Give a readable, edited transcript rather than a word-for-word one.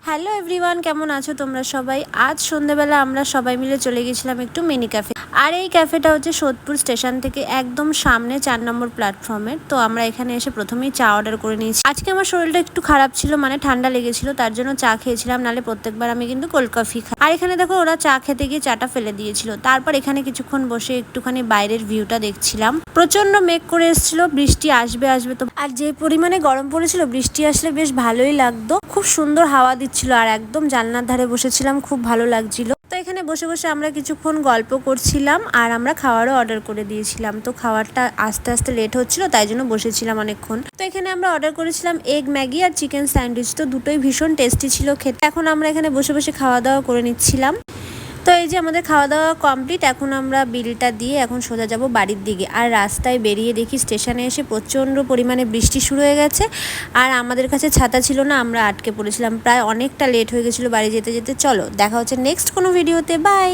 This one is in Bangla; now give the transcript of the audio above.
হ্যালো এভরিওয়ান, কেমন আছো তোমরা সবাই? আজ সন্ধ্যেবেলা আমরা সবাই মিলে চলে গেছিলাম একটু মিনি ক্যাফে। আর এই ক্যাফেটা হচ্ছে সোদপুর স্টেশন থেকে একদম সামনে 4 নম্বর প্ল্যাটফর্মের। তো আমরা এখানে এসে প্রথমেই চা অর্ডার করে নিয়েছি। আজকে আমার শরীরটা একটু খারাপ ছিল, মানে ঠান্ডা লেগেছিল, তার জন্য চা খেয়েছিলাম, নাহলে প্রত্যেকবার আমি কিন্তু কোল্ড কফি খাই। আর এখানে দেখো ওরা চা খেতে গিয়ে চাটা ফেলে দিয়েছিল। তারপর এখানে কিছুক্ষণ বসে একটুখানি বাইরের ভিউটা দেখছিলাম। প্রচন্ড মেঘ করে এসেছিল, বৃষ্টি আসবে আসবে তো, আর যে পরিমাণে গরম পড়েছিল বৃষ্টি আসলে বেশ ভালোই লাগতো। খুব সুন্দর হাওয়া দিচ্ছিল আর একদম জানলার ধারে বসেছিলাম, খুব ভালো লাগছিল। তো এখানে বসে বসে আমরা কিছুক্ষণ গল্প করছিলাম আর আমরা খাওয়ারও অর্ডার করে দিয়েছিলাম। তো খাওয়ারটা আস্তে আস্তে লেট হচ্ছিল, তাই জন্য বসেছিলাম অনেকক্ষণ। তো এখানে আমরা অর্ডার করেছিলাম এগ ম্যাগি আর চিকেন স্যান্ডউইচ। তো দুটোই ভীষণ টেস্টি ছিল খেতে। এখন আমরা এখানে বসে বসে খাওয়া দাওয়া করে নিচ্ছিলাম। তো এই যে আমাদের খাওয়া দাওয়া কমপ্লিট, এখন আমরা বিলটা দিয়ে এখন সোজা যাব বাড়ির দিকে। আর রাস্তায় বেরিয়ে দেখি স্টেশনে এসে প্রচণ্ড পরিমাণে বৃষ্টি শুরু হয়ে গেছে। আর আমাদের কাছে ছাতা ছিল না, আমরা আটকে পড়েছিলাম, প্রায় অনেকটা লেট হয়ে গেছিলো বাড়ি যেতে যেতে। চলো দেখা হচ্ছে নেক্সট কোনো ভিডিওতে, বাই।